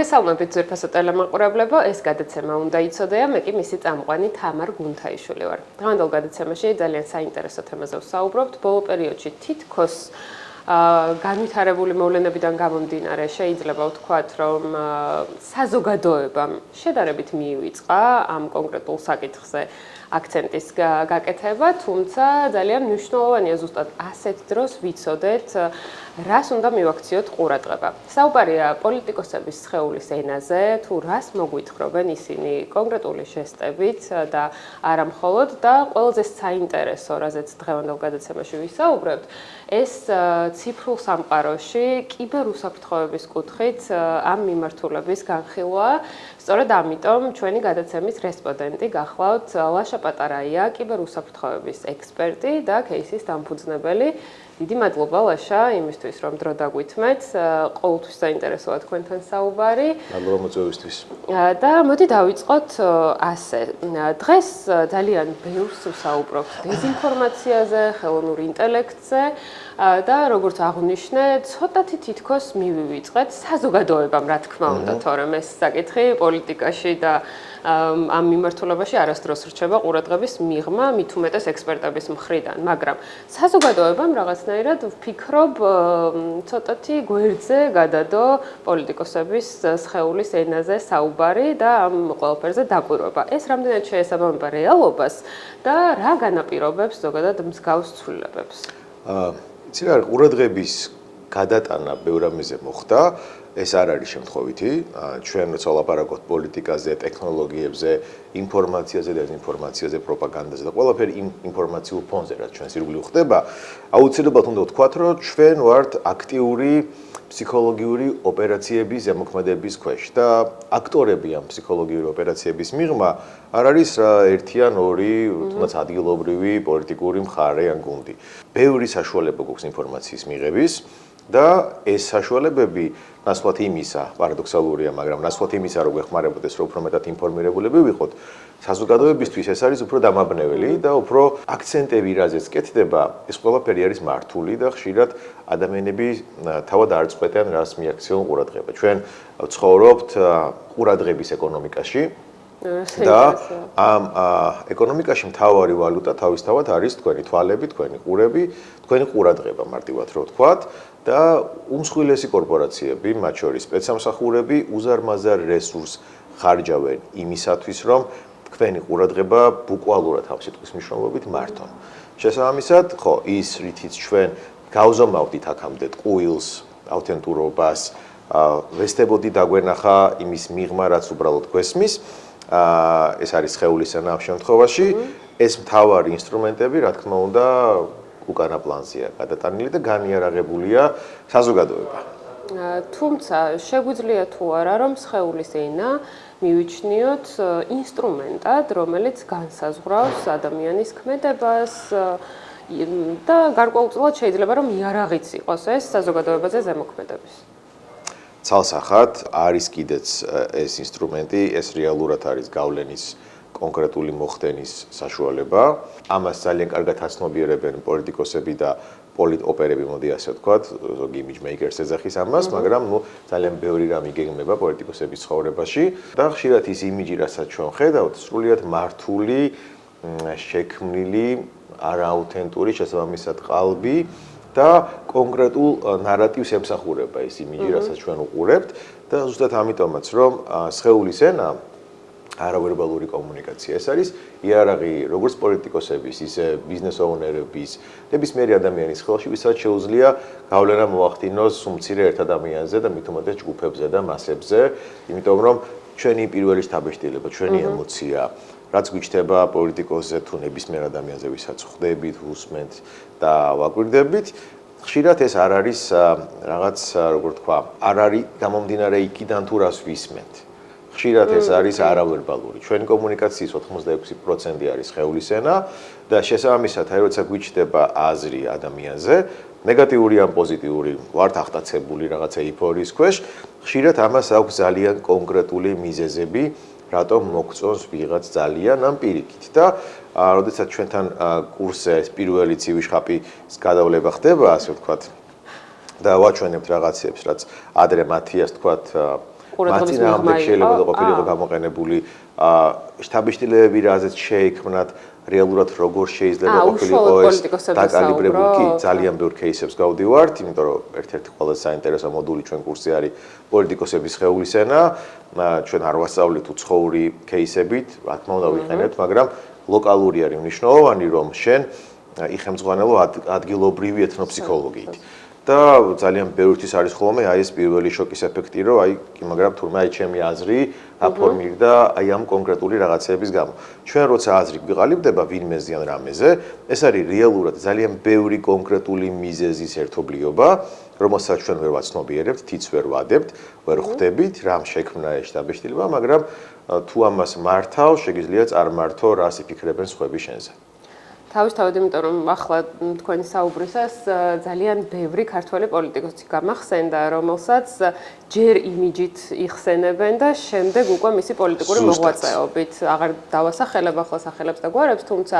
მოგესალმებით ძვირფასო ტელემაყურებლებო, ეს გადაცემა უნდა იცოდეა, მე კი მისი წამყვანი თამარ გუნთაიშვილი ვარ. დღევანდელ გადაცემაში ძალიან საინტერესო თემაზე ვსაუბრობთ. ბოლო პერიოდში თითქოს განვითარებული მოვლენებიდან გამომდინარე შეიძლება ვთქვათ, რომ საზოგადოებამ შედარებით მიივიწყა ამ კონკრეტულ საკითხზე აქცენტის გაკეთება, თუმცა ძალიან მნიშვნელოვანია ზუსტად ასეთ დროს ვიცოდეთ, რას უნდა მივაქციოთ ყურადღება. საუბარია პოლიტიკოსების სხეულის ენაზე, თუ რას მოგვითხრობენ ისინი კონკრეტული ჟესტებით და არა მხოლოდ და ყველაზე საინტერესო, რაზეც დღევანდელ გადაცემაში ვისაუბრებთ, ეს ციფრულ სამყაროში კიბერუსაფრთხოების კუთხით ამ მიმართულების განხილვაა. სწორედ ამიტომ ჩვენი გადაცემის რესპონდენტი გახლავთ ლაშა პატარაია, კიბერუსაფრთხოების ექსპერტი და кейსის დამფუძნებელი. დიდი მადლობა ლაშა იმისთვის, რომ დრო დაგვითმეთ. ყოველთვის საინტერესოა თქვენთან საუბარი. მადლობა მოწვევისთვის. და მოდი დავიწყოთ ასე. დღეს ძალიან ბევრს ვსაუბრობთ დეზინფორმაციაზე, ხელოვნურ ინტელექტზე და როგორც აღვნიშნე, ცოტათი თითქოს მივივიწყეთ საზოგადოებამ, რა თქმა უნდა, თორემ ეს საკითხი პოლიტიკაში და ამ მიმართულებაში არასდროს რჩება ყურადღების მიღმა, მით უმეტეს ექსპერტების მხრიდან, მაგრამ საზოგადოებამ რაღაცნაირად ვფიქრობ, ცოტათი გვერდზე გადადო პოლიტიკოსების სხეულის ენაზე საუბარი და ამ ყველაფერზე დაკვირვება. ეს რამდენად შეესაბამება რეალობას და რა განაპირობებს ზოგადად მსგავს ცვლილებებს? იცი რა, ყურადღების გადატანა ბევრ რამეზე მოხდა. ეს არ არის შემთხვევითი. ჩვენ როცა ვლაპარაკობთ პოლიტიკაზე, ტექნოლოგიებზე, ინფორმაციაზე, დეზინფორმაციაზე, პროპაგანდაზე და ყველაფერი იმ ინფორმაციულ ფონზე, რაც ჩვენს ირგვლივ ხდება, აუცილებლად უნდა ვთქვათ, რომ ჩვენ ვართ აქტიური ფსიქოლოგიური ოპერაციების ზემოქმედების ქვეშ და აქტორები ამ ფსიქოლოგიური ოპერაციების მიღმა არ არის ერთი ან ორი, თუნდაც ადგილობრივი პოლიტიკური მხარე ან გუნდი. ბევრი საშუალება გვაქვს ინფორმაციის მიღების და ეს საშუალებები ნაცვლად იმისა, პარადოქსალურია, მაგრამ ნაცვლად იმისა, რომ გვეხმარებოდეს, რომ უფრო მეტად ინფორმირებულები ვიყოთ, საზოგადოებისთვის ეს არის უფრო დამაბნეველი და უფრო აქცენტები, რაზეც კეთდება, ეს ყველაფერი არის მართული და ხშირად ადამიანები თავად არ წყვეტენ, რას მიაქციონ ყურადღება. ჩვენ ვცხოვრობთ ყურადღების ეკონომიკაში და ამ ეკონომიკაში მთავარი ვალუტა თავისთავად არის თქვენი თვალები, თქვენი ყურები, თქვენი ყურადღება, მარტივად რო ვთქვათ. და უმსხვილესი კორპორაციები, მათ შორის სპეცსამსახურები, უზარმაზარ რესურსს ხარჯავენ იმისათვის, რომ თქვენი ყურადღება ბუკვალურად ამ სიტყვის მნიშვნელობით მართონ. შესაბამისად, ხო, ის რითიც ჩვენ გავზომავდით აქამდე ტყუილს, ავთენტურობას, ვესტებოდი დაგვენახა იმის მიღმა, რაც უბრალოდ გვესმის, ეს არის სხეულის ენა ამ შემთხვევაში, ეს მთავარი ინსტრუმენტები, რა თქმა უნდა, უკანა პლანზეა გადატანილი და განიარაღებულია საზოგადოება. თუმცა შეგვიძლია თუ არა, რომ სხეულის ენა მივიჩნიოთ ინსტრუმენტად, რომელიც განსაზღვრავს ადამიანის ქმედებას და გარკვეულწილად შეიძლება რომ იარაღიც იყოს ეს საზოგადოებაზე ზემოქმედების. ცალსახად არის კიდეც ეს ინსტრუმენტი, ეს რეალურად არის გავლენის კონკრეტული მოხდენის საშუალება. ამას ძალიან კარგად აცნობიერებენ პოლიტიკოსები და პოლიტოპერები, მოდი ასე ვთქვათ, ზოგი იმიჯ-მეიკერს ეძახის ამას, მაგრამ ძალიან ბევრი რამ იგეგმება პოლიტიკოსების ცხოვრებაში და ხშირად ის იმიჯი, რასაც ჩვენ ხედავთ, სრულიად მართული, შექმნილი, არააუთენტური, შესაბამისად ყალბი და კონკრეტულ ნარატივს ემსახურება ეს იმიჯი, რასაც ჩვენ უყურებთ და ზუსტად ამიტომაც, რომ სხეულის ენა არავერბალური კომუნიკაცია. ეს არის იარაღი როგორც პოლიტიკოსების, ისე ბიზნეს ოუნერების, ნებისმიერი ადამიანის ხელში, ვისაც შეუძლია გავლენა მოახდინოს უმცირე ერთ ადამიანზე და მით უმეტეს ჯგუფებზე და მასებზე, იმიტომ რომ ჩვენი პირველი შთაბეჭდილება, ჩვენი ემოცია, რაც გვიჩნდება პოლიტიკოსზე თუ ნებისმიერ ადამიანზე, ვისაც ხვდებით, უსმენთ და ვაკვირდებით, ხშირად ეს არ არის რაღაც, როგორ თქვა, არ არის გამომდინარე იქიდან თუ რას ვისმენთ. ხშირად ეს არის არავერბალური. ჩვენი კომუნიკაციის 86% არის სხეულის ენა და შესაბამისად, აი როცა გვიჩნდება აზრი ადამიანზე, ნეგატიური ან პოზიტიური, ვართ აღტაცებული რაღაცა ეიფორიის ქვეშ, ხშირად ამას აქვს ძალიან კონკრეტული მიზეზები, რატომ მოგწონს ვიღაც ძალიან ამ პირიქით. და როდესაც ჩვენთან კურსზე ეს პირველი ცივი შხაპის გადავლება ხდება, ასე ვთქვათ, და ვაჩვენებთ რაღაცებს, რაც ადრე მათიას თქვათ ყურადღების მიღმა შეიძლება ყოფილიყო გამოყენებული შთაბეჭდილებები, რაზეც შეექმნათ რეალურად როგორ შეიძლება ყოფილიყო ეს დაკალიბრებული კი ძალიან ბევრ кейსებს გავდივართ, იმიტომ რომ ერთ-ერთი ყველაზე საინტერესო მოდული ჩვენ კურსი არის პოლიტიკოსების სხეულის ენა. ჩვენ არ ვასწავლით უცხოური кейსებით, რა თქმა უნდა ვიყენებთ, მაგრამ ლოკალური არის მნიშვნელოვანი, რომ შენ იხემძღვანელო ადგილობრივი ეთნოფსიქოლოგიით. და ძალიან ბევრთვის არის ხოლმე აი ეს პირველი შოკის ეფექტი, რომ მაგრამ თურმე აი ჩემი აზრი აფორმირდა აი ამ კონკრეტული რაღაცების გამო. ჩვენ როცა აზრი გვიყალიბდება ვინმეზე ან რამეზე, ეს არის რეალურად ძალიან ბევრი კონკრეტული მიზეზის ერთობლიობა, რომელსაც ჩვენ ვერ ვაცნობიერებთ, თიც ვერ ვადებთ, ვერ ხვდებით, რამ შექმნა ეს შთაბეჭდილება, მაგრამ თუ ამას მართავ, შეგიძლია წარმართო, რას იფიქრებენ სხვები შენზე. თავისთავად, იმიტომ რომ ახლა თქვენი საუბრისას ძალიან ბევრი ქართველი პოლიტიკოსი გამახსენდა, რომელსაც ჯერ იმიჯით იხსენებენ და შემდეგ უკვე მისი პოლიტიკური მოღვაწეობით. აღარ დავასახელებ ახლა სახელებს და გვარებს, თუმცა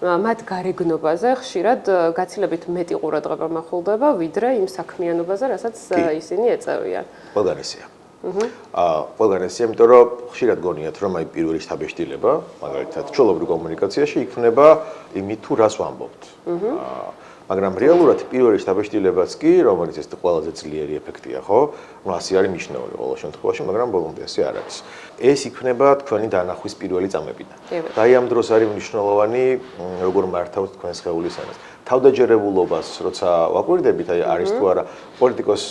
მათ გარეგნობაზე ხშირად გაცილებით მეტი ყურადღება მახულდება, ვიდრე იმ საქმიანობაზე, რასაც ისინი ეწევიან. ყველგან ესეა. ყველგან ესეა, იმიტომ რომ ხშირად გონიათ, რომ აი პირველი შთაბეჭდილება, მაგალითად, ჩვეულებრივ კომუნიკაციაში იქნება იმით თუ რას ვამბობთ. მაგრამ რეალურად პირველი შთაბეჭდილებაც კი, რომელიც ეს ყველაზე ძლიერი ეფექტია, ხო? ნუ ასე არის მიჩნეული ყოველ შემთხვევაში, მაგრამ ბოლომდე ასე არ არის. ეს იქნება თქვენი დანახვის პირველი წამებიდან. და აი ამ დროს არის მნიშვნელოვანი, როგორ მართავთ თქვენ სხეულის ენას. თავდაჯერებულობას, როცა ვაკვირდებით, აი არის თუ არა პოლიტიკოს,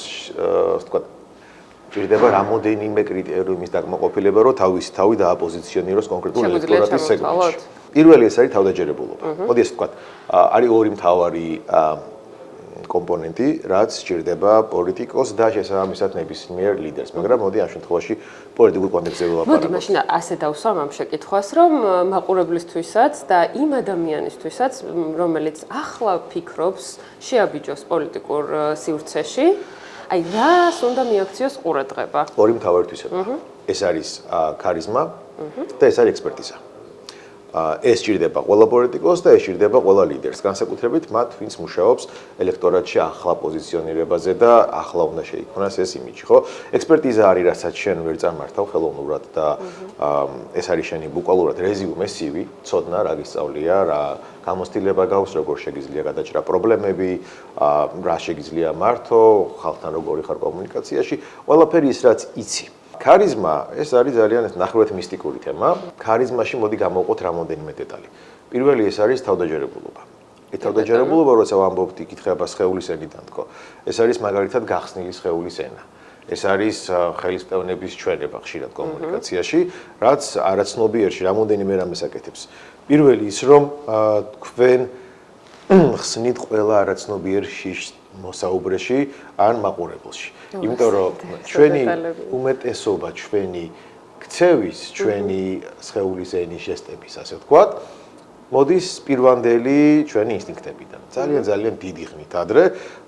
თქვა ჭირდება რამოდენიმე კრიტერიუმის დაკმაყოფილება, რომ თავისი თავი დააპოზიციონიროს კონკრეტულ ელექტორატის სეგმენტში. პირველი ეს არის თავდაჯერებულობა. მოდი ესე ვთქვათ, არის ორი მთავარი კომპონენტი, რაც ჭირდება პოლიტიკოს და შესაბამისად ნებისმიერ ლიდერს, მაგრამ მოდი ამ შემთხვევაში პოლიტიკურ კონტექსტზე ვილაპარაკოთ. მოდი მაშინ ასე დავსვამ ამ შეკითხვას, რომ მაყურებლისთვისაც და იმ ადამიანისთვისაც, რომელიც ახლა ფიქრობს შეაბიჯოს პოლიტიკურ სივრცეში, აი რას უნდა მიაქციოს ყურადღება? ორი მთავარი თვისება. ეს არის ქარიზმა და ეს არის ექსპერტიზა. ეს ჭირდება ყველა პოლიტიკოს და ეს ჭირდება ყველა ლიდერს. განსაკუთრებით მათ, ვინც მუშაობს ელექტორატში ახლა პოზიციონირებაზე და ახლა უნდა შეიქმნას ეს იმიჯი, ხო? ექსპერტიზა არის, რასაც შენ ვერ წარმართავ ხელოვნურად და ეს არის შენი ბუკვალურად რეზიუმე, CV, ცოდნა, რა გისწავლია, რა გამოცდილება გაქვს, როგორ შეგიძლია გადაჭრა პრობლემები, რა შეგიძლია მართო, ხალხთან როგორი ხარ კომუნიკაციაში, ყველაფერი ის, რაც იცი. ქარიზმა ეს არის ძალიან ნახევრად მისტიკური თემა. ქარიზმაში მოდი გამოვყოთ რამოდენიმე დეტალი. პირველი ეს არის თავდაჯერებულობა. ეს თავდაჯერებულობა, როცა ვამბობთ, იკითხება სხეულის ენიდან თქო. ეს არის მაგალითად გახსნილი სხეულის ენა. ეს არის ხელისმწევნების ჩვენება ხშირად კომუნიკაციაში, რაც არაცნობიერში რამოდენიმე რამეს აკეთებს. პირველი ის, რომ თქვენ ხსნით ყველა არაცნობიერ შიშს მოსაუბრეში ან მაყურებელში. იმიტომ რომ ჩვენი უმეტესობა, ჩვენი ქცევის, ჩვენი სხეულის ენის ჟესტების, ასე ვთქვათ, მოდის პირვანდელი ჩვენი ინსტინქტებიდან. ძალიან დიდი ხნით ადრე,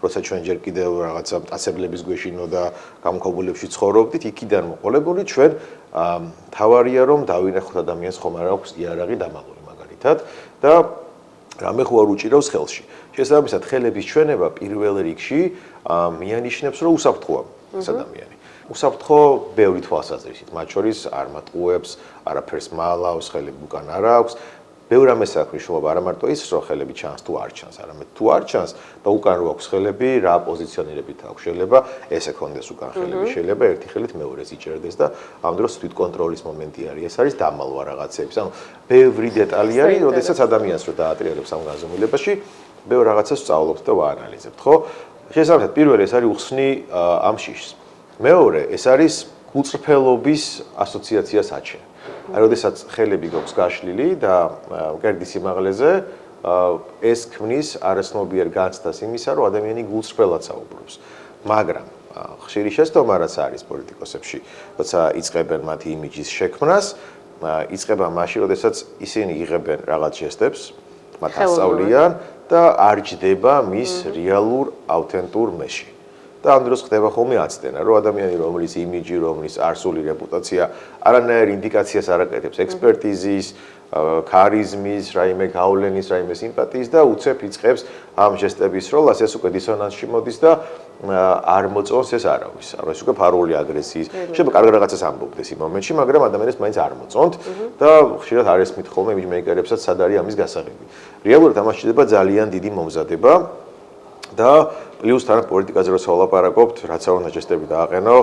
როცა ჩვენ ჯერ კიდევ რაღაცა მტაცებლების გვეშინო და გამქობულებში ცხოვრობდით, იქიდან მოყოლებული ჩვენ თავარია რომ დავინახოთ ადამიანს ხომ არ აქვს იარაღი დამალული მაგალითად და რამე ხო არ უჭირავს ხელში. შესაბამისად, ხელების ჩვენება პირველ რიგში მიანიშნებს, რომ უსაფრთხოა ეს ადამიანი. უსაფრთხო ბევრი თვალსაზრისით, მათ შორის არ მატყუებს, არაფერს მალავს, ხელები უკან არ აქვს. ბევრ ამას აქვს მნიშვნელობა, არა მარტო ის, რომ ხელები ჩანს თუ არ ჩანს, არამედ თუ არ ჩანს და უკან რო აქვს ხელები, რა პოზიციონირებით აქვს, შეიძლება ესე კონდეს უკან ხელები, შეიძლება ერთი ხელით მეორეს იჭერდეს და ამ დროს თვით კონტროლის მომენტი არის. ეს არის დამალვა რაღაცების. ანუ ბევრი დეტალი არის, როდესაც ადამიანს რო დაატრიალებს ამ განზომილებაში, ბევრ რაღაცას სწავლობთ და ვაანალიზებთ, ხო? შესაბამისად, პირველი ეს არის უხსნი ამ შიშს. მეორე, ეს არის გულწრფელობის ასოციაცია საჩე. აი, როდესაც ხელები გვაქვს გაშლილი და მკერდის სიმაღლეზე, ეს ქმნის არაცნობიერ განცდას იმისა, რომ ადამიანი გულწრფელად საუბრობს. მაგრამ ხშირი შეცდომა რაც არის პოლიტიკოსებში, როცა იწყებენ მათი იმიჯის შექმნას, იწყება მაშინ, როდესაც ისინი იღებენ რაღაც ჟესტებს, მათ ასწავლიან და არ ჯდება მის რეალურ ავთენტურ მეში. და ამ დროს ხდება ხოლმე აცდენა, რომ ადამიანი, რომლის იმიჯი, რომლის არსული რეპუტაცია არანაირ ინდიკაციას არ აკეთებს ექსპერტიზის, ქარიზმის, რაიმე გავლენის, რაიმე სიმპათიის და უცებ იწყებს ამ ჟესტების როლას, ეს უკვე დისონანსში მოდის და არ მოწონს ეს არავის. ეს უკვე ფარული აგრესიის. შეიძლება კარგ რაღაცას ამბობდეს იმ მომენტში, მაგრამ ადამიანებს მაინც არ მოწონთ და ხშირად არ ესმით ხოლმე იმიჯმეიკერებსაც სად არის ამის გასაღები. რეალურად ამას შეიძლება ძალიან დიდი მომზადება და პლუს თან პოლიტიკაზე რო სალაპარაკობთ, რაც არ უნდა ჟესტები დააყენო,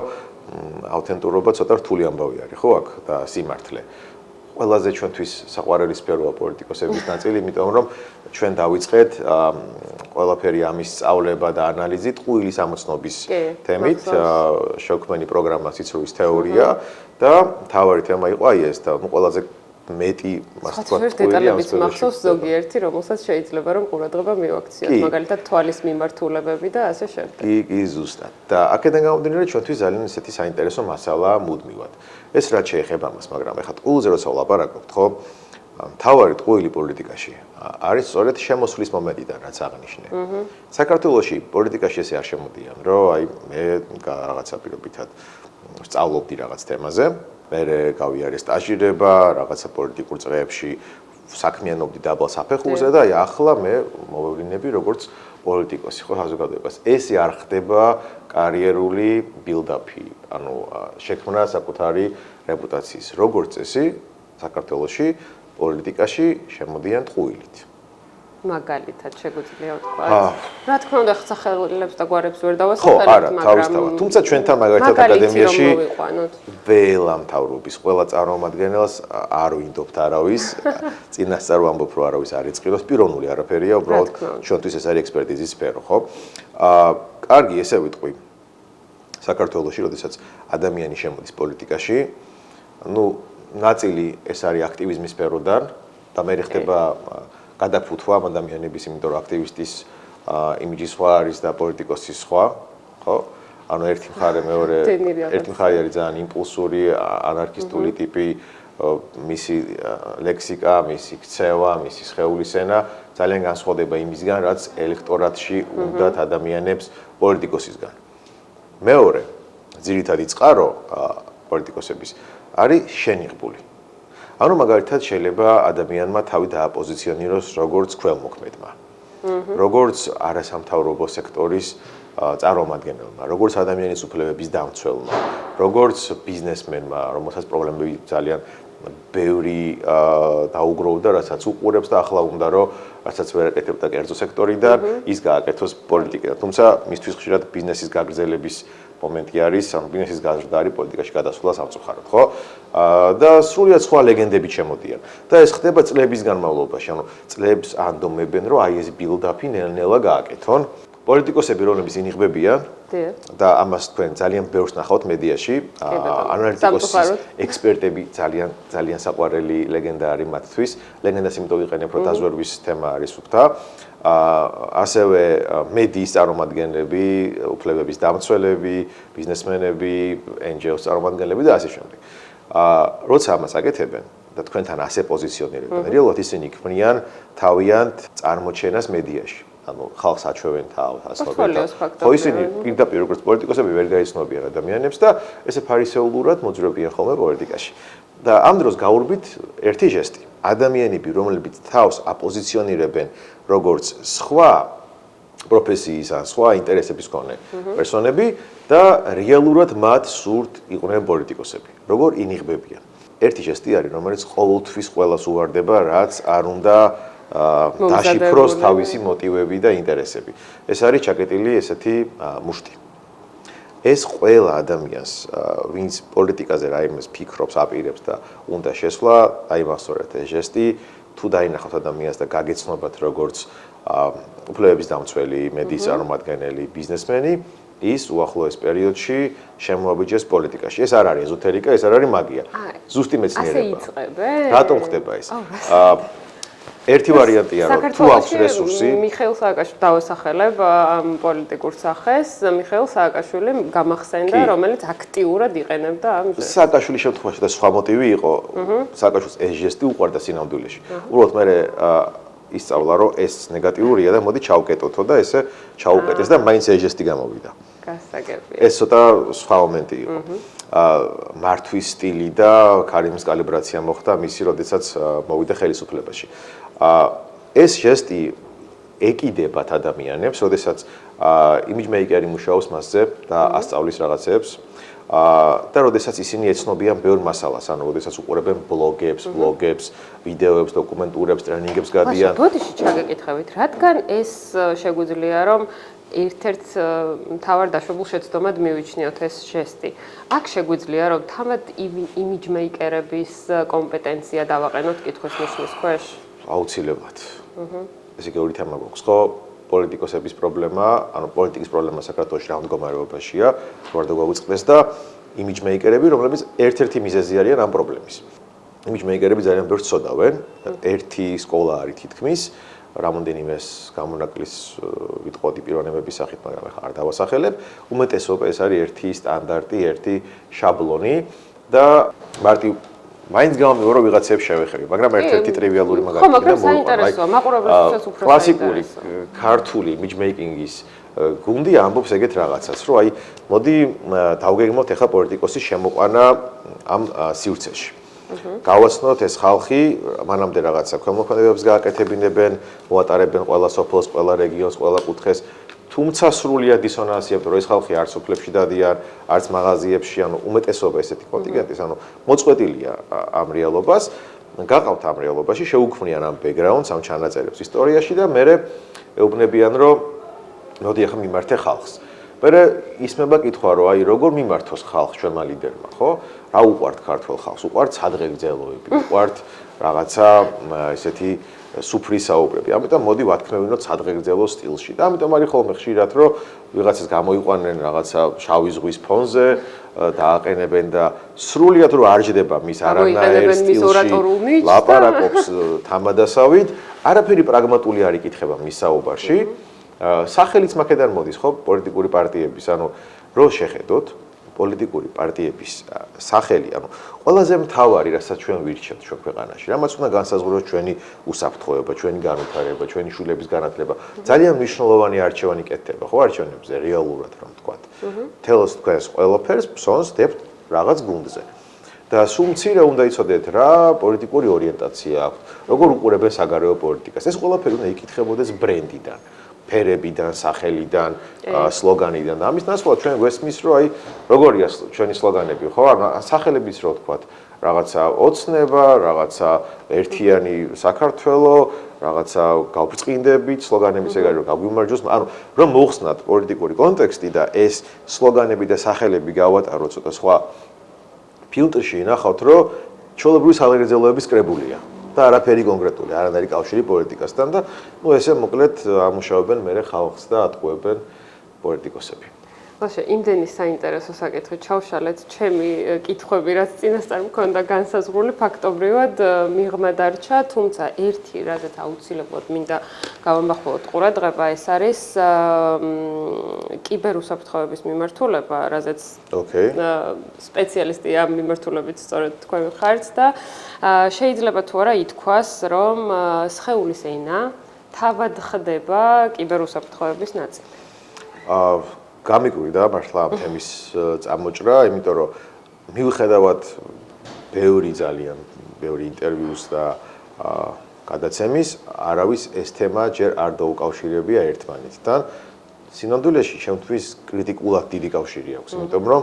ავთენტურობა ცოტა რთული ამბავი არის, ხო აქ და სიმართლე. ყველაზე ჩვენთვის საყვარელი სფეროა პოლიტიკოსების ნაწილი, იმიტომ რომ ჩვენ დავიწყეთ ყველაფერი ამის სწავლება და ანალიზი ტყუილის ამოცნობის თემით, შოქმენი პროგრამა სიცრუის თეორია და თავარი თემა იყო აი ეს და ყველაზე მეტი მას თქვა დეტალების მახსოვს ზოგიერთი, რომელსაც შეიძლება რომ ყურადღება მივაქციოთ, მაგალითად თვალის მიმართულებები და ასე შემდეგ. კი, ზუსტად. და აქედან გამომდინარე ჩვენთვის ძალიან ისეთი საინტერესო მასალაა მუდმივად. ეს რაც შეეხება მას, მაგრამ ეხლა ტყუილზე როცა ვლაპარაკობთ, ხო? თავარი ტყუილი პოლიტიკაში არის სწორედ შემოსვლის მომენტიდან, რაც აღნიშნე. საქართველოში პოლიტიკაში ესე არ შემოდიან, რომ აი მე რაღაცა პირობითად სწავლობდი რაღაც თემაზე. მე გავიარე სტაჟირება, რაღაცა პოლიტიკურ წრეებში საქმიანობდი დაბალ საფეხურზე და აი ახლა მე მოვევლინები როგორც პოლიტიკოსი ხო საზოგადოებას. ესე არ ხდება კარიერული ბილდაპი, ანუ შექმნა საკუთარი რეპუტაციის. როგორც წესი, საქართველოში პოლიტიკაში შემოდიან ტყუილით. მაგალითად შეგვიძლია ვთქვა. რა თქმა უნდა, სახელებს და გვარებს ვერ ხო, დავასახელებ, არა, თავისთავად. თუმცა ჩვენთან მაგალითად აკადემიაში ველა მთავრობის ყველა წარმომადგენელს არ ვინდობთ არავის, წინასწარ ვამბობ, რომ არავის არ ეწყიროს, პიროვნული არაფერია, უბრალოდ ჩვენთვის ეს არის ექსპერტიზის სფერო, ხო? კარგი, ესე ვიტყვი. საქართველოში, როდესაც ადამიანი შემოდის პოლიტიკაში, ну, ნაწილი ეს არის აქტივიზმის სფეროდან და მე ხდება გადაფუთვა ამ ადამიანების, იმიტომ რომ აქტივისტის იმიჯი სხვა არის და პოლიტიკოსის სხვა, ხო? ანუ ერთი მხარე, მეორე, ერთი მხარე არის ძალიან იმპულსური, ანარქისტული ტიპი, მისი ლექსიკა, მისი ქცევა, მისი სხეულის ენა ძალიან განსხვავდება იმისგან, რაც ელექტორატში უნდათ ადამიანებს პოლიტიკოსისგან. მეორე, ძირითადი წყარო პოლიტიკოსების არის შენიღბული. ანუ მაგალითად შეიძლება ადამიანმა თავი დააპოზიციონიროს როგორც ქველმოქმედმა, როგორც არასამთავრობო სექტორის წარმომადგენელმა, როგორც ადამიანის უფლებების დამცველმა, როგორც ბიზნესმენმა, რომელსაც პრობლემები ძალიან ბევრი დაუგროვდა, რასაც უყურებს და ახლა უნდა რომ რასაც ვერ აკეთებდა კერძო სექტორიდან, ის გააკეთოს პოლიტიკიდან. თუმცა მისთვის ხშირად ბიზნესის გაგრძელების მომენტი არის, ანუ ბიზნესის გაზრდა არის პოლიტიკაში გადასვლა სამწუხაროდ, ხო? და სრულიად სხვა ლეგენდები შემოდიან. და ეს ხდება წლების განმავლობაში, ანუ წლებს ანდომებენ, რომ აი ეს ბილდაპი ნელ-ნელა გააკეთონ. პოლიტიკოსები რომლებიც ინიღბებიან და ამას თქვენ ძალიან ბევრს ნახავთ მედიაში, ანალიტიკოსის ექსპერტები ძალიან საყვარელი ლეგენდა არის მათთვის. ლეგენდას იმიტომ ვიყენებ, რომ დაზვერვის თემა არის უქთა. ასევე მედიის წარმომადგენლები, უფლებების დამცველები, ბიზნესმენები, NGO-ს წარმომადგენლები და ასე შემდეგ. როცა ამას აკეთებენ და თქვენთან ასე პოზიციონირებენ, რეალურად ისინი ქმნიან თავიანთ წარმოჩენას მედიაში. ანუ ხალხს აჩვევენ თავს, ასწავლებენ. ხო ისინი პირდაპირ როგორც პოლიტიკოსები ვერ გაიცნობიან ადამიანებს და ესე ფარისეულურად მოძრაობიან ხოლმე პოლიტიკაში. და ამ დროს გაურბით ერთი ჟესტი. ადამიანები, რომლებიც თავს აპოზიციონირებენ როგორც სხვა პროფესიის ან სხვა ინტერესების მქონე პერსონები და რეალურად მათ სურთ იყვნენ პოლიტიკოსები. როგორ ინიღბებიან? ერთი ჟესტი არის, რომელიც ყოველთვის ყველას უვარდება, რაც არ უნდა დაშიფროს თავისი მოტივები და ინტერესები. ეს არის ჩაკეტილი ესეთი მუშტი. ეს ყველა ადამიანს, ვინც პოლიტიკაზე რაიმეს ფიქრობს, აპირებს და უნდა შესვლა, დაიმახსოვრეთ ეს ჟესტი, თუ დაინახავთ ადამიანს და გაგეცნობათ როგორც უფლებების დამცველი, მედიის წარმომადგენელი, ბიზნესმენი, ის უახლოეს პერიოდში შემოაბიჯეს პოლიტიკაში. ეს არ არის ეზოთერიკა, ეს არ არის მაგია. ზუსტი მეცნიერება. ასე იწყებენ? რატომ ხდება ეს? ერთი ვარიანტია, რომ თუ აქვს რესურსი, მიხეილ სააკაშვილს დავასახელებ ამ პოლიტიკურ სახეს, მიხეილ სააკაშვილი გამახსენდა, რომელიც აქტიურად იყენებდა ამ ჟესტს. სააკაშვილის შემთხვევაში და სხვა მოტივი იყო, სააკაშვილს ეს ჟესტი უყვარდა სინამდვილეში. უბრალოდ მე ისწავლა, რომ ეს ნეგატიურია და მოდი ჩავკეტოთო და ესე ჩაუკეტეს და მაინც ეს ჟესტი გამოვიდა. გასაგებია. ეს ცოტა სხვა მომენტი იყო. მართვის სტილი და ქარიმის კალიბრაცია მოხდა მისი, როდესაც მოვიდა ხელისუფლებაში. ეს ჟესტი ეკიდებათ ადამიანებს, როდესაც იმიჯმეიკერი მუშაობს მასზე და ასწავლის რაღაცებს. და როდესაც ისინი ეცნობიან ბევრ მასალას, ანუ როდესაც უყურებენ ბლოგებს, ვიდეოებს, დოკუმენტურებს, ტრენინგებს გადიან. ბოდიში ჩაგეკითხებით, რადგან ეს შეგვიძლია რომ ერთ-ერთ მთავარ დაშვებულ შეცდომად მივიჩნიოთ ეს ჟესტი. აქ შეგვიძლია რომ თამად იმიჯმეიკერების კომპეტენცია დავაყენოთ კითხვის ნიშნის ქვეშ? აუცილებლად. ესე იგი ორი თემა გვაქვს, ხო? პოლიტიკოსების პრობლემა, ანუ პოლიტიკის პრობლემა საქართველოში რა მდგომარეობაშია, ვარ და გვაუწყდეს და იმიჯმეიკერები, რომლებიც ერთ-ერთი მიზეზი არიან ამ პრობლემის. იმიჯმეიკერები ძალიან ბევრს ცოდავენ, ერთი სკოლა არის თითქმის, რამოდენიმეს გამონაკლის ვიტყოდი პიროვნებების სახით, მაგრამ ახლა არ დავასახელებ, უმეტესობა ეს არის ერთი სტანდარტი, ერთი შაბლონი და მარტივ მაინც გამომივა რომ ვიღაცებს შევეხები, მაგრამ ერთ-ერთი ტრივიალური მაგალითია. ხო, მაგრამ საინტერესოა, მაყურებელთვისაც უფრო კლასიკური ქართული იმიჯმეიკინგის გუნდი ამბობს ეგეთ რაღაცას, რომ აი, მოდი დავგეგმოთ ახლა პოლიტიკოსის შემოყვანა ამ სივრცეში. გავაცნოთ ეს ხალხი, მანამდე რაღაცა ქველმოქმედებებს გააკეთებინებენ, მოატარებენ ყველა სოფელს, ყველა რეგიონს, ყველა კუთხეს. თუმცა სრულიად დისონანსია, რომ ეს ხალხი არც სოფლებში დადიან, არც მაღაზიებში, ანუ უმეტესობა ესეთი კონტინგენტის, ანუ მოწყვეტილია ამ რეალობას, გაყავთ ამ რეალობაში, შეუქმნიან ამ ბექგრაუნდს, ამ ჩანაწერებს ისტორიაში და მერე ეუბნებიან, რომ მოდი ახლა მიმართე ხალხს. მერე ისმება კითხვა, რომ აი როგორ მიმართოს ხალხს ჩვენმა ლიდერმა, ხო? რა უყვართ ქართულ ხალხს? უყვართ სადღეგრძელოები, უყვართ რაღაცა ესეთი სუფრის საუბრები. ამიტომ მოდი ვათქმევინოთ სადღეგრძელო სტილში. და ამიტომ არის ხოლმე ხშირად, რომ ვიღაცას გამოიყვანენ რაღაცა შავი ზღვის ფონზე, დააყენებენ და სრულიად რომ არ ჯდება მის არანაირ სტილში, ლაპარაკობს თამადასავით, არაფერი პრაგმატული არ იკითხება მის საუბარში. სახელიც მაქედან მოდის, ხო, პოლიტიკური პარტიების, ანუ რო შეხედოთ პოლიტიკური პარტიების სახელი, ანუ ყველაზე მთავარი, რასაც ჩვენ ვირჩევთ ჩვენ ქვეყანაში, რამაც უნდა განსაზღვროს ჩვენი უსაფრთხოება, ჩვენი განვითარება, ჩვენი შვილების განათლება. ძალიან მნიშვნელოვანი არჩევანი კეთდება, ხო, არჩევნებზე რეალურად რომ ვთქვათ. თელოს თქვენს ყველაფერს ფსონს დებთ რაღაც გუნდზე. და სულ მცირე უნდა იცოდეთ რა პოლიტიკური ორიენტაცია აქვს, როგორ უყურებენ საგარეო პოლიტიკას. ეს ყველაფერი უნდა იკითხებოდეს ბრენდიდან. ფერებიდან, სახელიდან, სლოგანიდან და ამის ნაცვლად ჩვენ გვესმის, რომ აი როგორია ჩვენი სლოგანები, ხო? სახელების რო ვთქვათ, რაღაცა ოცნება, რაღაცა ერთიანი საქართველო, რაღაცა გავბრწყინდებით, სლოგანების ეგ არის რომ გაგვიმარჯოს, ანუ რომ მოხსნათ პოლიტიკური კონტექსტი და ეს სლოგანები და სახელები გავატაროთ ცოტა სხვა ფილტრში, ნახავთ, რომ ჩვეულებრივი სადღეგრძელოების კრებულია. და არაფერი კონკრეტული, არანაირი კავშირი პოლიტიკასთან და ნუ ესე მოკლედ ამუშავებენ მერე ხალხს და ატყუებენ პოლიტიკოსები. ლაშე, იმდენი საინტერესო საკითხი ჩავშალეთ, ჩემი კითხვები, რაც წინასწარ მქონდა განსაზღვრული, ფაქტობრივად მიღმა დარჩა, თუმცა ერთი, რაზეც აუცილებლად მინდა გავამახვილოთ ყურადღება, ეს არის კიბერუსაფრთხოების მიმართულება, რაზეც სპეციალისტი ამ მიმართულებით სწორედ თქვენ ხართ და შეიძლება თუ არა ითქვას, რომ სხეულის ენა თავად ხდება კიბერუსაფრთხოების ნაწილი. გამიკვირდა მართლა ამ თემის წამოჭრა, იმიტომ რომ მიუხედავად ძალიან ბევრი ინტერვიუს და გადაცემის, არავის ეს თემა ჯერ არ დაუკავშირებია ერთმანეთთან. სინამდვილეში ჩემთვის კრიტიკულად დიდი კავშირი აქვს, იმიტომ რომ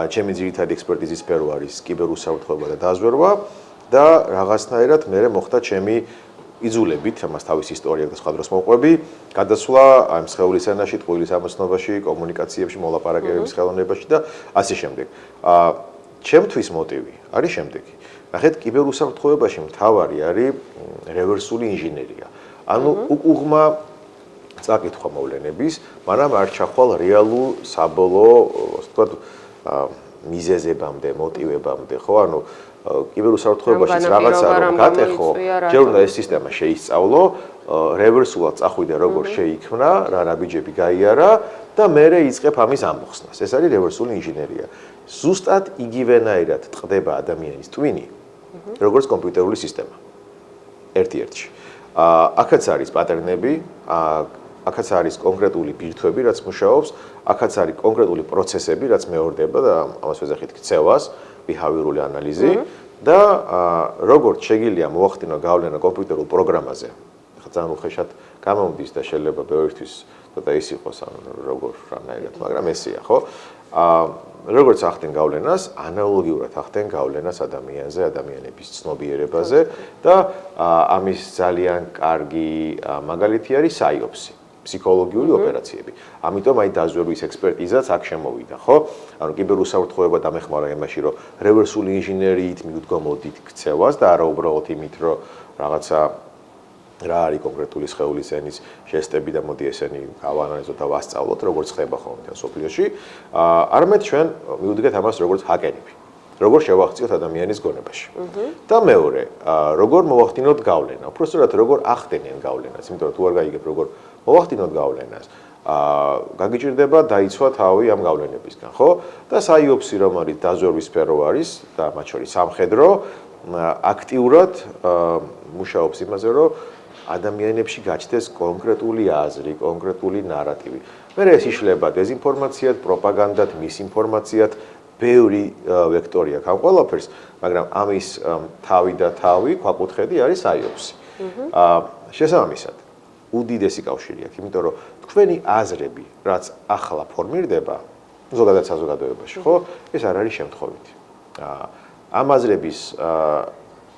ჩემი ძირითადი ექსპერტიზის სფერო არის კიბერუსაფრთხოება და დაზვერვა და რაღაცნაირად მე მოხდა ჩემი იზულებით, ამას თავის ისტორია და სხვა დროს მოყვები, გადასვლა ამ სხეულის ენაში, ტყუილის ამოცნობაში, კომუნიკაციებში, მოლაპარაკებების ხელოვნებაში და ასე შემდეგ. ჩემთვის მოტივი არის შემდეგი. ნახეთ, კიბერუსაფრთხოებაში მთავარი არის რევერსული ინჟინერია. ანუ უკუღმა წაკითხვა მოვლენების, მაგრამ არ ჩახვალ რეალურ საბოლოო, ასე ვთქვათ, მიზეზებამდე, მოტივებამდე, ხო? ანუ კიბერუსაფრთხოებაში რაღაცა რომ გატეხო, ჯერ უნდა ეს სისტემა შეისწავლო, რევერსულად წახვიდე როგორ შეიქმნა, რა რაბიჯები გაიარა და მერე იწყებ ამის ამოხსნას. ეს არის რევერსული ინჟინერია. ზუსტად იგივენაირად ტყდება ადამიანის ტვინი, როგორც კომპიუტერული სისტემა. ერთ-ერთში. აქაც არის პატერნები, აქაც არის კონკრეტული ბირთვები, რაც მუშაობს, აქაც არის კონკრეტული პროცესები, რაც მეორდება და ამას ვეძახით ქცევას, ბიჰავიურული ანალიზი და როგორც შეგიძლია მოახდინო გავლენა კომპიუტერულ პროგრამაზე. ხა ძალიან უხეშად გამომდის და შეიძლება ბევრისთვის ცოტა ის იყოს როგორ რანაირად, მაგრამ ესეა, ხო? როგორც ახდენ გავლენას, ანალოგიურად ახდენ გავლენას ადამიანზე, ადამიანების ცნობიერებაზე და ამის ძალიან კარგი მაგალითი არის საიოფსი, ფსიქოლოგიური ოპერაციები. ამიტომ აი დაზვერვის ექსპერტიზაც აქ შემოვიდა, ხო? ანუ კიბერუსაფრთხოება დამეხმარა იმაში, რომ რევერსული ინჟინერიით მიუდგომოდით ქცევას და არა უბრალოდ იმით, რომ რაღაცა რა არის კონკრეტული სხეულის ენის ჟესტები და მოდი ესენი გავანალიზოთ და ვასწავლოთ, როგორც ხდება ხოლმე სოფლიოში. არამედ ჩვენ მივუდგეთ ამას როგორც ჰაკერები. როგორ შევახციოთ ადამიანის გონებაში. და მეორე, როგორ მოვახდინოთ გავლენა. უბრალოდ როგორ ახდენენ გავლენას, იმიტომ რომ თუ არ გაიგებ როგორ მოვახდინოთ გავლენას, გაგიჭირდება დაიცვა თავი ამ გავლენებისგან, ხო? და საიოფსი რომ არის დაზვერვის სფერო არის და მათ შორის სამხედრო აქტიურად მუშაობს იმაზე, რომ ადამიანებში გაჩნდეს კონკრეტული აზრი, კონკრეტული ნარატივი. მე ეს იშლება დეზინფორმაციად, პროპაგანდად, მისინფორმაციად, ბევრი ვექტორი აქვს ამ ყველაფერს, მაგრამ ამის თავი და თავი, ქვაკუთხედი არის საიოფსი. შესაბამისად, უდიდესი კავშირი აქვს, იმიტომ რომ თქვენი აზრები, რაც ახლა ფორმირდება, ზოგადად საზოგადოებაში, ხო? ეს არ არის შემთხვევითი. ამ აზრების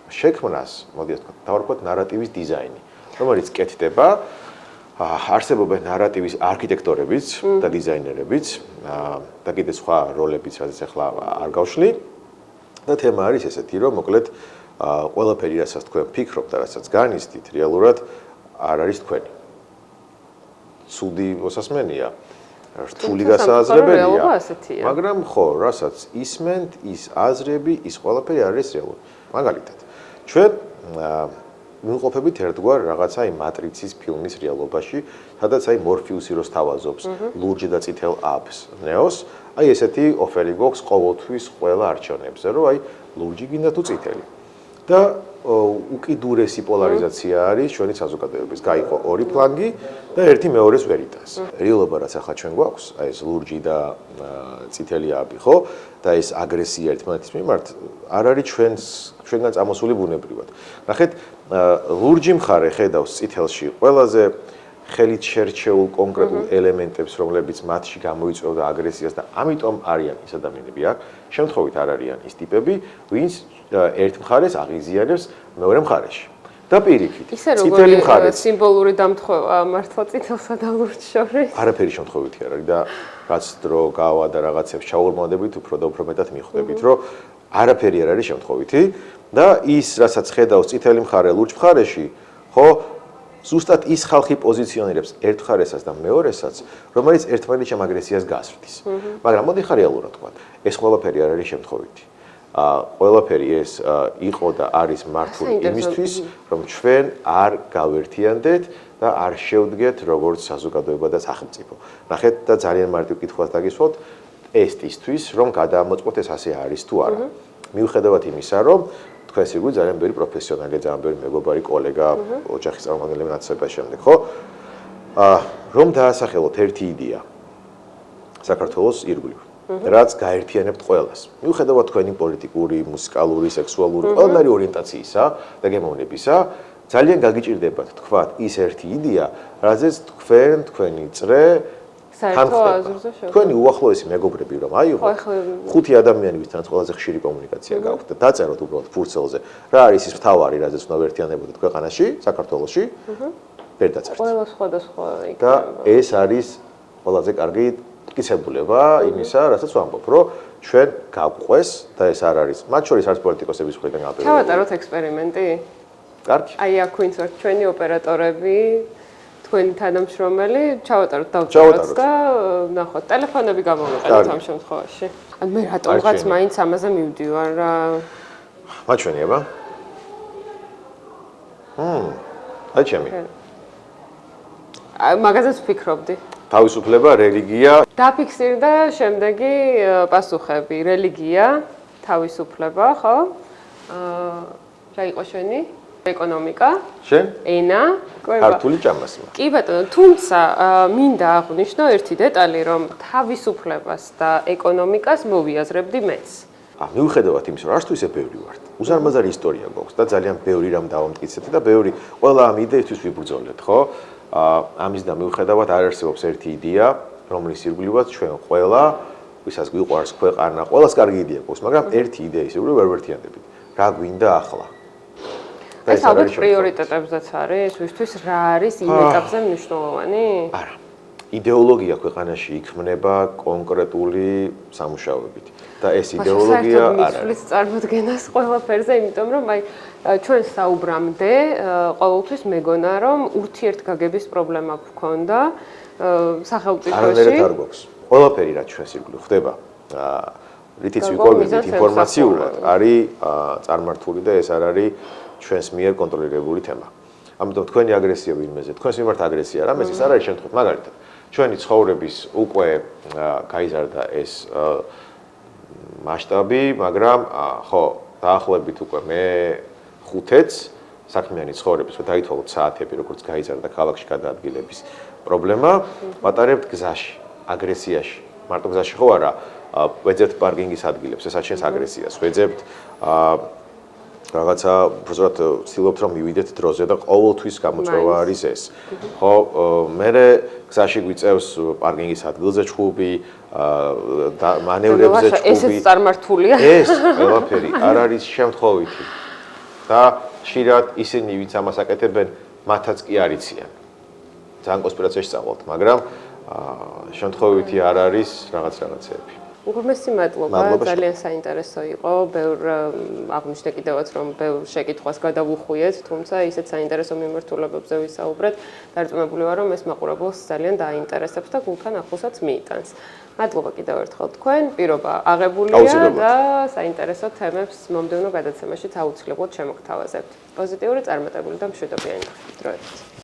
შექმნას, მოდი ასე ვთქვათ, დავარქვათ ნარატივის დიზაინი, რომელიც კეთდება, არსებობენ ნარატივის არქიტექტორებიც და დიზაინერებიც და კიდე სხვა როლებიც, რაც ახლა არ გავშლი. და თემა არის ესეთი, რომ მოკლედ ყველაფერი, რასაც თქვენ ფიქრობთ და რასაც განიცდით, რეალურად არ არის თქვენი. ცუდი მოსასმენია, რთული გასააზრებელია, მაგრამ ხო, რასაც ისმენთ, ის აზრები, ის ყველაფერი არის რეალური. მაგალითად, ჩვენ ვიმყოფებით ერთგვარ რაღაცა იმ მატრიცის ფილმის რეალობაში, სადაც აი მორფიუსი როს თავაზობს ლურჯ და წითელ აპს, ნეოს, აი ესეთი ოფერი გვაქვს ყოველთვის ყველა არჩევნებზე, რომ აი ლურჯი გინდა თუ წითელი. და უკიდურესი პოლარიზაცია არის ჩვენი საზოგადოების. გაიყო ორი ფლანგი და ერთი მეორეს ვერ იტანს. რეალობა რაც ახლა ჩვენ გვაქვს, აი ეს ლურჯი და წითელი აპი, ხო? და ეს აგრესია ერთმანეთის მიმართ არ არის ჩვენგან წამოსული ბუნებრივად. ნახეთ, ლურჯი მხარე ხედავს წითელში ყველაზე ხელით შერჩეულ კონკრეტულ ელემენტებს, რომლებიც მათში გამოიწვევდა აგრესიას და ამიტომ არიან ის ადამიანები აქ. შემთხვევით არ არიან ის ტიპები, ვინც ერთ მხარეს აღიზიანებს მეორე მხარეში. და პირიქით, წითელი მხარეც სიმბოლური დამთხევა მართლა წითელსა და ლურჯს შორის. არაფერი შემთხვევითი არ არის და რაც დრო გავა და რაღაცებს ჩაურმოდებით, უფრო და უფრო მეტად მიხვდებით, რომ არაფერი არ არის შემთხვევითი და ის, რასაც ხედავს წითელი მხარე ლურჯ მხარეში, ხო, ზუსტად ის ხალხი პოზიციონირებს ერთ მხარესაც და მეორესაც, რომელიც ერთმანეთში აგრესიას გასრდის. მაგრამ მოდი ხარ რეალურად თქვა, ეს ყველაფერი არ არის შემთხვევითი. ყველაფერი ეს იყო და არის მართული იმისთვის, რომ ჩვენ არ გავერთიანდეთ და არ შევდგეთ როგორც საზოგადოება და სახელმწიფო. ნახეთ და ძალიან მარტივ კითხვას დაგისვათ, ეს ისთვის, რომ გადაამოწმოთ ეს ასე არის თუ არა. მიუხედავად იმისა, რომ თქვენს ირგვლივ ძალიან ბევრი პროფესიონალი, ძალიან ბევრი მეგობარი, კოლეგა, ოჯახის წარმომადგენლები ნაცნობად შემდეგ, ხო? რომ დაასახელოთ ერთი იდეა საქართველოს ირგვლივ. რაც გაერთიანებთ ყველას. მიუხედავად თქვენი პოლიტიკური, მუსიკალური, სექსუალური, ყველანაირი ორიენტაციისა და გემოვნებისა, ძალიან გაგიჭირდებათ თქვათ ის ერთი იდეა, რაზეც თქვენი წრე თანხდება. თქვენი უახლოესი მეგობრები რომ აიღო, ხუთი ადამიანი ვისთანაც ყველაზე ხშირი კომუნიკაცია გაქვთ და დაწეროთ უბრალოდ ფურცელზე, რა არის ის მთავარი, რაზეც უნდა ვერთიანებოდეთ ქვეყანაში, საქართველოში, ვერ დაწერთ. ყველა სხვადასხვა იქნება. და ეს არის ყველაზე კარგი მტკიცებულება იმისა, რასაც ვამბობ, რომ ჩვენ გავყვეს და ეს არ არის, მათ შორის არის პოლიტიკოსების მხრიდან გაფრთხილებული. ჩავატაროთ ექსპერიმენტი? კარგი. აი აქ ვინც ვართ ჩვენი ოპერატორები, თქვენი თანამშრომელი, ჩავატაროთ დავწეროთ და ნახოთ, ტელეფონები გამოვიყენოთ ამ შემთხვევაში. ან მე რატომღაც მაინც ამაზე მივდივარ რა. მაჩვენიება? აი ჩემი. მაგაზეც ვფიქრობდი. თავისუფლება, რელიგია. დაფიქსირდა შემდეგი პასუხები. რელიგია, თავისუფლება, ხო? რა იყო შენი? ეკონომიკა, შენ? ენა, ქართული ჭამასმა. კი ბატონო, თუმცა მინდა აღვნიშნო ერთი დეტალი, რომ თავისუფლებას და ეკონომიკას მოვიაზრებდი მეც. მიუხედავად იმისა, რომ არც თუ ისე ბევრი ვართ. უზარმაზარი ისტორია გვაქვს და ძალიან ბევრი რამ დავამტკიცეთ და ბევრი ყველა ამ იდეისთვის ვიბრძოლეთ, ხო? ამის და მიუხედავად არ არსებობს ერთი იდეა, რომლის ირგვლივაც ჩვენ ყველა, ვისაც გვიყვარს ქვეყანა, ყველას კარგი იდეა გვაქვს, მაგრამ ერთი იდეის ირგვლივ ვერ ვერთიანდებით. რა გვინდა ახლა? ეს ალბათ პრიორიტეტებზეც არის, ვისთვის რა არის იმ ეტაპზე მნიშვნელოვანი? არა. იდეოლოგია ქვეყანაში იქმნება კონკრეტული სამუშაოებით და ეს იდეოლოგია არ არის. მიცვლის წარმოდგენას ყველაფერზე, იმიტომ რომ აი ჩვენ საუბრამდე ყოველთვის მეგონა რომ ურთიერთგაგების პრობლემა გქონდა სახელმწიფოში. არანაირად არ გვაქვს. ყველაფერი რაც ჩვენს ირგვლივ ხდება, რითიც ვიკვლევთ ინფორმაციულად, არის წარმართული და ეს არ არის ჩვენს მიერ კონტროლირებული თემა. ამიტომ თქვენი აგრესია ვინმეზე, თქვენს მიმართ აგრესია რა, ეს არ არის შემთხვევით, მაგალითად, ჩვენი ცხოვრების უკვე გაიზარდა ეს მასშტაბი, მაგრამ ხო, დაახლოებით უკვე მე 5-ს საქმიანი ცხოვრების და დაითვალოთ საათები, როგორც გაიზარდა ქალაქში გადაადგილების პრობლემა, ვატარებთ გზაში, აგრესიაში. მარტო გზაში ხო არა, ვეძებთ პარკინგის ადგილებს, ესაც ჩვენს აგრესიას, ვეძებთ რაღაცა უბრალოდ ვცდილობთ რომ მივიდეთ დროზე და ყოველთვის გამოწვევა არის ეს. ხო, მე გზაში გვიწევს პარკინგის ადგილზე ჩხუბი, მანევრებზე ჩხუბი. ესეც წარმართულია. ეს ყველაფერი არ არის შემთხვევითი. და ხშირად ისინი ვინც ამას აკეთებენ, მათაც კი არ იციან. ძალიან კონსპირაციაში წავალთ, მაგრამ შემთხვევითი არ არის რაღაცეები. უღრმესი მადლობა, ძალიან საინტერესო იყო. ბევრ აღვნიშნე კიდევაც რომ ბევრ შეკითხვას გადავუხვიეთ, თუმცა ისეთ საინტერესო მიმართულებებზე ვისაუბრეთ. დარწმუნებული ვარ, რომ ეს მაყურებელს ძალიან დაინტერესებს და გულთან ახლოსაც მიიტანს. მადლობა კიდევ ერთხელ თქვენ, პირობა აღებულია და საინტერესო თემებს მომდევნო გადაცემაშიც აუცილებლად შემოგთავაზებთ. პოზიტიური წარმატებული და მშვიდობიანი დღე. დროებით.